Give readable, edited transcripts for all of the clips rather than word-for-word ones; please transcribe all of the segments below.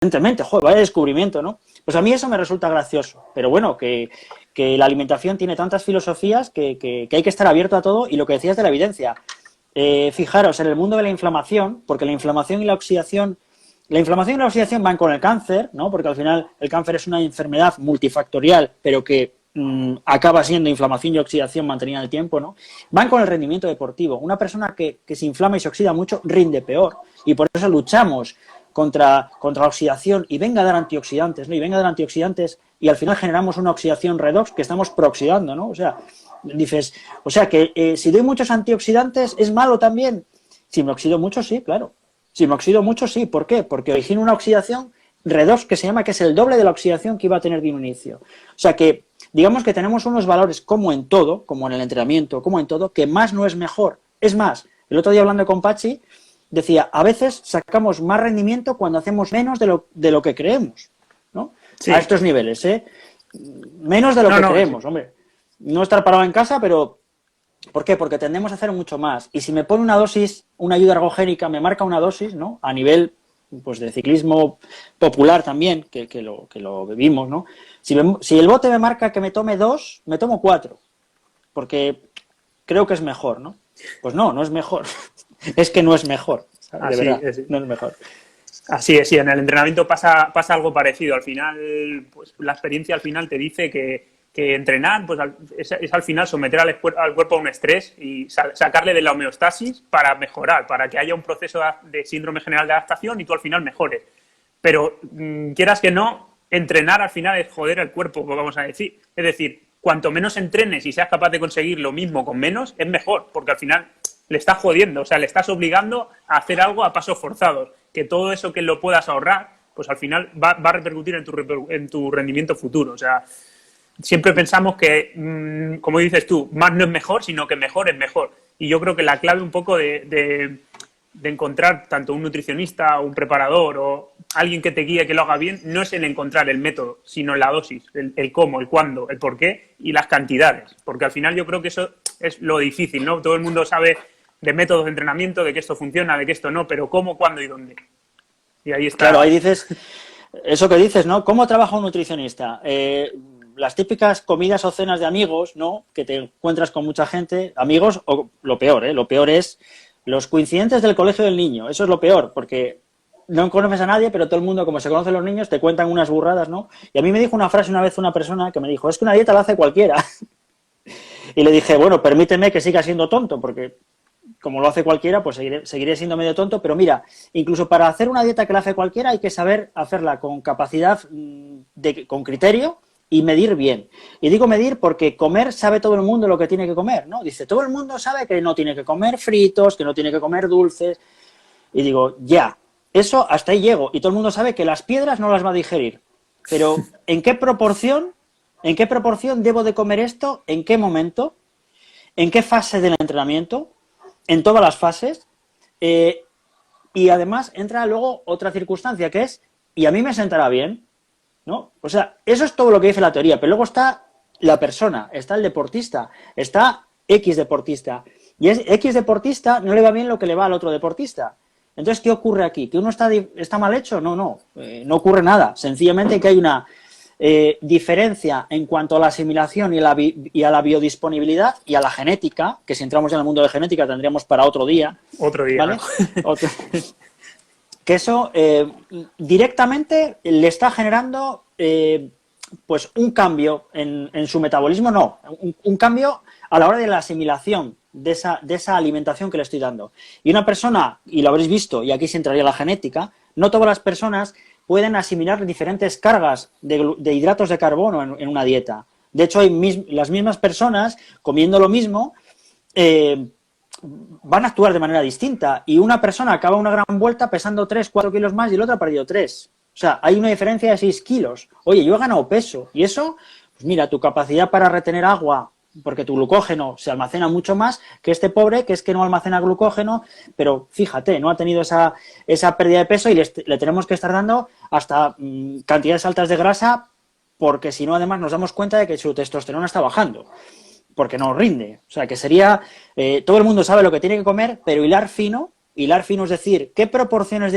sorprendentemente, joder, vaya descubrimiento, ¿no? Pues a mí eso me resulta gracioso, pero bueno, que la alimentación tiene tantas filosofías que hay que estar abierto a todo, y lo que decías de la evidencia, fijaros, en el mundo de la inflamación, porque la inflamación y la oxidación van con el cáncer, ¿no? Porque al final el cáncer es una enfermedad multifactorial, pero que acaba siendo inflamación y oxidación mantenida en el tiempo, ¿no? Van con el rendimiento deportivo. Una persona que se inflama y se oxida mucho rinde peor, y por eso luchamos contra la oxidación, y venga a dar antioxidantes, ¿no? Y venga a dar antioxidantes, y al final generamos una oxidación redox que estamos prooxidando, ¿no? O sea, dices, o sea que si doy muchos antioxidantes, ¿es malo también? Si me oxido mucho, sí, claro. Si me oxido mucho, sí. ¿Por qué? Porque origina una oxidación redox que se llama, que es el doble de la oxidación que iba a tener de un inicio. O sea que, digamos que tenemos unos valores, como en todo, como en el entrenamiento, como en todo, que más no es mejor. Es más, el otro día hablando con Pachi, decía, a veces sacamos más rendimiento cuando hacemos menos de lo que creemos, ¿no? Sí. A estos niveles, ¿eh? Menos de lo que creemos, sí. Hombre. No estar parado en casa, pero... ¿Por qué? Porque tendemos a hacer mucho más. Y si me pone una dosis, una ayuda ergogénica, me marca una dosis, ¿no? A nivel, pues, de ciclismo popular también, que lo vivimos, ¿no? Si el bote me marca que me tome 2, me tomo 4. Porque creo que es mejor, ¿no? Pues no es mejor. Es que no es mejor. De verdad, no es mejor. Así es, sí, en el entrenamiento pasa algo parecido. Al final, pues la experiencia al final te dice que entrenar pues es al final someter al cuerpo a un estrés y sacarle de la homeostasis para mejorar, para que haya un proceso de síndrome general de adaptación y tú al final mejores. Pero quieras que no, entrenar al final es joder al cuerpo, vamos a decir. Es decir, cuanto menos entrenes y seas capaz de conseguir lo mismo con menos, es mejor, porque al final le estás jodiendo, o sea, le estás obligando a hacer algo a pasos forzados, que todo eso que lo puedas ahorrar, pues al final va a repercutir en tu rendimiento futuro, o sea... Siempre pensamos que, como dices tú, más no es mejor, sino que mejor es mejor. Y yo creo que la clave un poco de encontrar tanto un nutricionista o un preparador o alguien que te guíe, que lo haga bien, no es el encontrar el método, sino la dosis, el cómo, el cuándo, el por qué y las cantidades. Porque al final yo creo que eso es lo difícil, ¿no? Todo el mundo sabe de métodos de entrenamiento, de que esto funciona, de que esto no, pero cómo, cuándo y dónde. Y ahí está. Claro, ahí dices, eso que dices, ¿no? ¿Cómo trabaja un nutricionista? Las típicas comidas o cenas de amigos, ¿no? Que te encuentras con mucha gente, amigos, o lo peor, lo peor es los coincidentes del colegio del niño. Eso es lo peor, porque no conoces a nadie, pero todo el mundo, como se conocen los niños, te cuentan unas burradas, ¿no? Y a mí me dijo una frase una vez una persona que me dijo, es que una dieta la hace cualquiera. Y le dije, bueno, permíteme que siga siendo tonto, porque como lo hace cualquiera, pues seguiré siendo medio tonto, pero mira, incluso para hacer una dieta que la hace cualquiera hay que saber hacerla con capacidad, con criterio, y medir bien. Y digo medir porque comer sabe todo el mundo lo que tiene que comer, ¿no? Dice, todo el mundo sabe que no tiene que comer fritos, que no tiene que comer dulces. Y digo, ya, eso hasta ahí llego. Y todo el mundo sabe que las piedras no las va a digerir. Pero, ¿en qué proporción debo de comer esto? ¿En qué momento? ¿En qué fase del entrenamiento? En todas las fases. Y además entra luego otra circunstancia que es, ¿y a mí me sentará bien? ¿No? O sea, eso es todo lo que dice la teoría, pero luego está la persona, está el deportista, está X deportista, y X deportista no le va bien lo que le va al otro deportista. Entonces, ¿qué ocurre aquí? ¿Que uno está mal hecho? No ocurre nada, sencillamente que hay una diferencia en cuanto a la asimilación y a la biodisponibilidad y a la genética, que si entramos en el mundo de genética tendríamos para otro día. ¿Vale? Otro. Que eso directamente le está generando pues un cambio en su metabolismo, un cambio a la hora de la asimilación de esa alimentación que le estoy dando. Y una persona, y lo habréis visto, y aquí se entraría la genética, no todas las personas pueden asimilar diferentes cargas de hidratos de carbono en una dieta. De hecho, las mismas personas comiendo lo mismo van a actuar de manera distinta, y una persona acaba una gran vuelta pesando 3-4 kilos más y el otro ha perdido 3. O sea, hay una diferencia de 6 kilos. Oye, yo he ganado peso, y eso, pues mira, tu capacidad para retener agua, porque tu glucógeno se almacena mucho más que este pobre, que es que no almacena glucógeno, pero fíjate, no ha tenido esa pérdida de peso, y le tenemos que estar dando hasta cantidades altas de grasa, porque si no, además nos damos cuenta de que su testosterona está bajando, porque no rinde. O sea, que sería, todo el mundo sabe lo que tiene que comer, pero hilar fino hilar fino, es decir, qué proporciones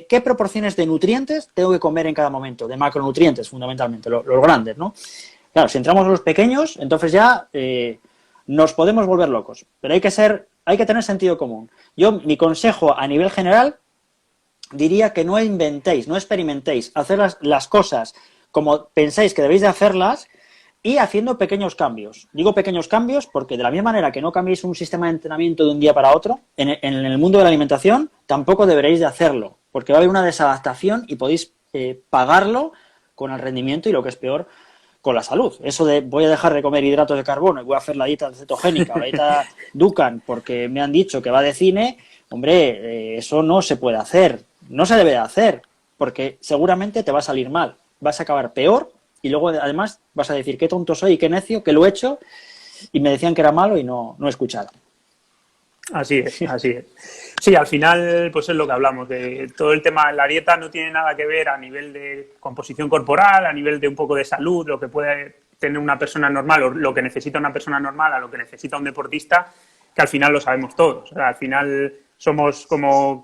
qué proporciones de nutrientes tengo que comer en cada momento, de macronutrientes fundamentalmente, los grandes, ¿no? Claro, si entramos a los pequeños, entonces ya nos podemos volver locos, pero hay que tener sentido común. Mi consejo a nivel general diría que no inventéis, no experimentéis, hacer las cosas como pensáis que debéis de hacerlas y haciendo pequeños cambios. Digo pequeños cambios porque de la misma manera que no cambiéis un sistema de entrenamiento de un día para otro, en el mundo de la alimentación tampoco deberéis de hacerlo, porque va a haber una desadaptación y podéis pagarlo con el rendimiento y, lo que es peor, con la salud. Eso de voy a dejar de comer hidratos de carbono y voy a hacer la dieta cetogénica, la dieta Dukan, porque me han dicho que va de cine, hombre, eso no se puede hacer, no se debe de hacer, porque seguramente te va a salir mal, vas a acabar peor y luego además vas a decir qué tonto soy y qué necio, que lo he hecho y me decían que era malo y no he escuchado. Así es, así es. Sí, al final, pues es lo que hablamos, de todo el tema de la dieta no tiene nada que ver a nivel de composición corporal, a nivel de un poco de salud, lo que puede tener una persona normal o lo que necesita una persona normal a lo que necesita un deportista, que al final lo sabemos todos. O sea, al final somos como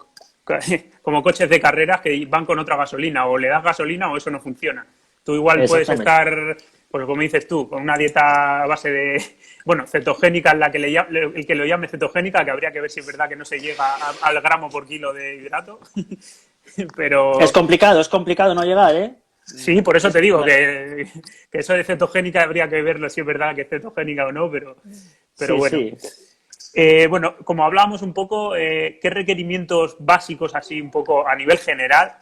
coches de carreras que van con otra gasolina, o le das gasolina o eso no funciona. Tú igual puedes estar, pues como dices tú, con una dieta a base de, bueno, cetogénica, el que lo llame cetogénica, que habría que ver si es verdad que no se llega al gramo por kilo de hidrato. Pero es complicado no llegar, ¿eh? Sí, por eso te digo que eso de cetogénica habría que verlo si es verdad que es cetogénica o no, pero sí, bueno. Sí. Bueno, como hablábamos un poco, ¿qué requerimientos básicos, así un poco a nivel general,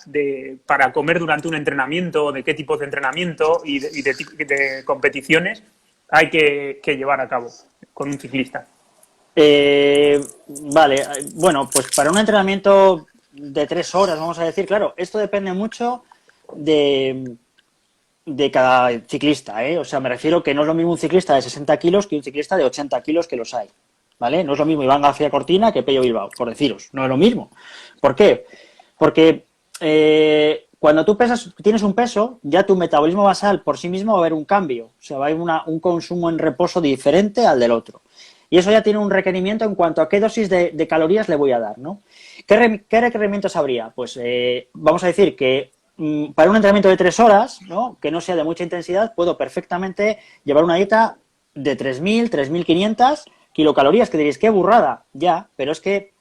para comer durante un entrenamiento, de qué tipos de entrenamiento y de competiciones hay que llevar a cabo con un ciclista? Vale, bueno, pues para un entrenamiento de 3 horas, vamos a decir, claro, esto depende mucho de cada ciclista, ¿eh? O sea, me refiero que no es lo mismo un ciclista de 60 kilos que un ciclista de 80 kilos, que los hay. ¿Vale? No es lo mismo Iván García Cortina que Pello Bilbao, por deciros, no es lo mismo. ¿Por qué? Porque cuando tú tienes un peso, ya tu metabolismo basal por sí mismo va a haber un cambio, o sea, va a haber un consumo en reposo diferente al del otro. Y eso ya tiene un requerimiento en cuanto a qué dosis de calorías le voy a dar, ¿no? ¿Qué requerimientos habría? Pues vamos a decir que para un entrenamiento de 3 horas, ¿no?, que no sea de mucha intensidad, puedo perfectamente llevar una dieta de 3.000, 3.500 kilocalorías, que diréis, qué burrada, ya, pero es que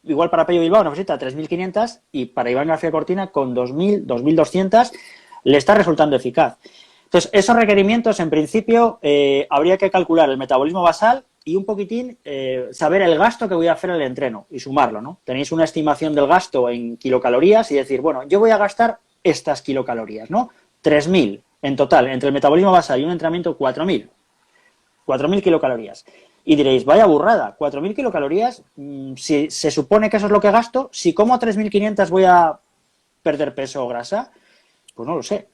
igual para Pello Bilbao necesita 3.500 y para Iván García Cortina con 2.000, 2.200 le está resultando eficaz. Entonces, esos requerimientos, en principio, habría que calcular el metabolismo basal y un poquitín saber el gasto que voy a hacer en el entreno y sumarlo, ¿no? Tenéis una estimación del gasto en kilocalorías y decir, bueno, yo voy a gastar estas kilocalorías, ¿no? 3.000 en total, entre el metabolismo basal y un entrenamiento 4.000. 4.000 kilocalorías. Y diréis, vaya burrada, 4.000 kilocalorías, si se supone que eso es lo que gasto, si como 3.500 voy a perder peso o grasa, pues no lo sé.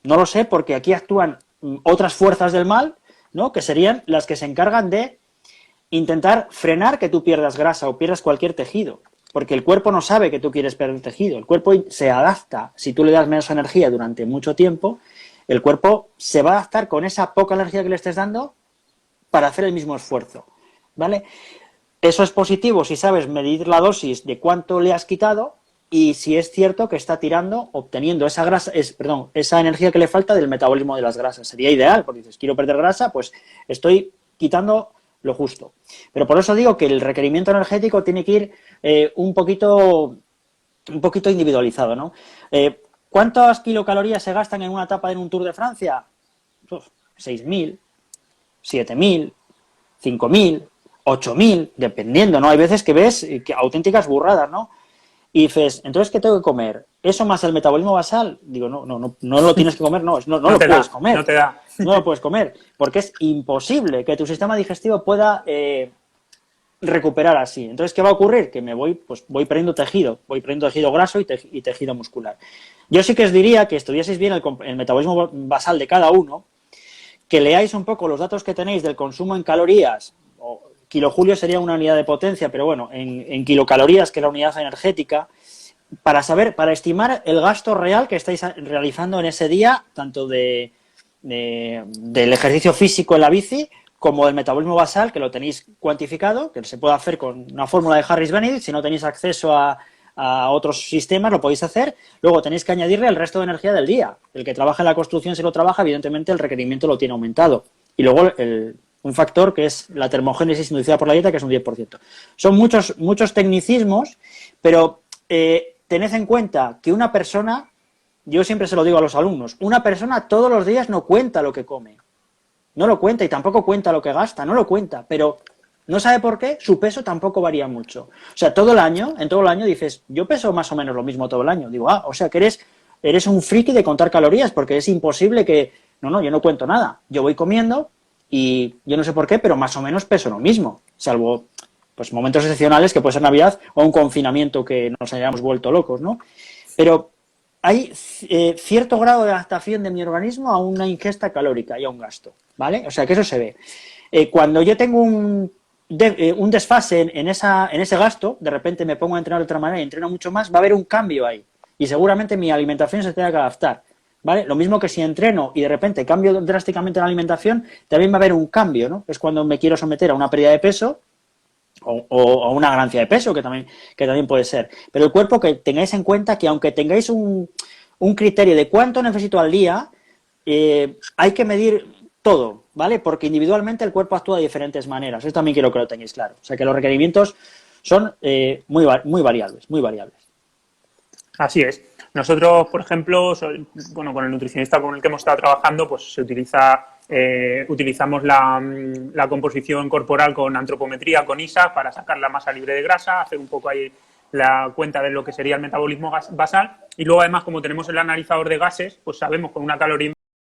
No lo sé porque aquí actúan otras fuerzas del mal, ¿no?, que serían las que se encargan de intentar frenar que tú pierdas grasa o pierdas cualquier tejido. Porque el cuerpo no sabe que tú quieres perder tejido. El cuerpo se adapta. Si tú le das menos energía durante mucho tiempo, el cuerpo se va a adaptar con esa poca energía que le estés dando para hacer el mismo esfuerzo, ¿vale? Eso es positivo si sabes medir la dosis de cuánto le has quitado y si es cierto que está obteniendo esa grasa, esa energía que le falta del metabolismo de las grasas. Sería ideal, porque dices, quiero perder grasa, pues estoy quitando lo justo. Pero por eso digo que el requerimiento energético tiene que ir un poquito individualizado, ¿no? ¿Cuántas kilocalorías se gastan en una etapa en un Tour de Francia? 6.000. 7.000, 5.000, 8.000, dependiendo, ¿no? Hay veces que ves auténticas burradas, ¿no? Y dices, entonces, ¿qué tengo que comer? ¿Eso más el metabolismo basal? Digo, no lo tienes que comer, no lo puedes comer. No te da. No lo puedes comer, porque es imposible que tu sistema digestivo pueda recuperar así. Entonces, ¿qué va a ocurrir? Que voy perdiendo tejido graso y tejido muscular. Yo sí que os diría que estudiaseis bien el metabolismo basal de cada uno, que leáis un poco los datos que tenéis del consumo en calorías, o kilojulio sería una unidad de potencia, pero bueno, en kilocalorías, que es la unidad energética, para estimar el gasto real que estáis realizando en ese día, tanto del ejercicio físico en la bici como el metabolismo basal, que lo tenéis cuantificado, que se puede hacer con una fórmula de Harris-Benedict. Si no tenéis acceso a otros sistemas, lo podéis hacer. Luego tenéis que añadirle el resto de energía del día. El que trabaja en la construcción, si lo trabaja, evidentemente el requerimiento lo tiene aumentado. Y luego un factor que es la termogénesis inducida por la dieta, que es un 10%. Son muchos tecnicismos, pero tened en cuenta que una persona, yo siempre se lo digo a los alumnos, una persona todos los días no cuenta lo que come. No lo cuenta y tampoco cuenta lo que gasta, no lo cuenta, pero no sabe por qué, su peso tampoco varía mucho. O sea, en todo el año dices, yo peso más o menos lo mismo todo el año. Digo, o sea que eres un friki de contar calorías, porque es imposible que... No, yo no cuento nada. Yo voy comiendo y yo no sé por qué, pero más o menos peso lo mismo, salvo pues momentos excepcionales que puede ser Navidad o un confinamiento que nos hayamos vuelto locos, ¿no? Pero hay cierto grado de adaptación de mi organismo a una ingesta calórica y a un gasto, ¿vale? O sea, que eso se ve. Cuando yo tengo un desfase en ese gasto, de repente me pongo a entrenar de otra manera y entreno mucho más, va a haber un cambio ahí. Y seguramente mi alimentación se tenga que adaptar, ¿vale? Lo mismo que si entreno y de repente cambio drásticamente la alimentación, también va a haber un cambio, ¿no? Es cuando me quiero someter a una pérdida de peso o una ganancia de peso, que también puede ser. Pero el cuerpo, que tengáis en cuenta que aunque tengáis un criterio de cuánto necesito al día, hay que medir todo, ¿vale? Porque individualmente el cuerpo actúa de diferentes maneras. Eso también quiero que lo tengáis claro. O sea, que los requerimientos son muy variables, muy variables. Así es. Nosotros, por ejemplo, con el nutricionista con el que hemos estado trabajando, pues utilizamos la composición corporal con antropometría, con ISA, para sacar la masa libre de grasa, hacer un poco ahí la cuenta de lo que sería el metabolismo basal. Y luego, además, como tenemos el analizador de gases, pues sabemos con una caloría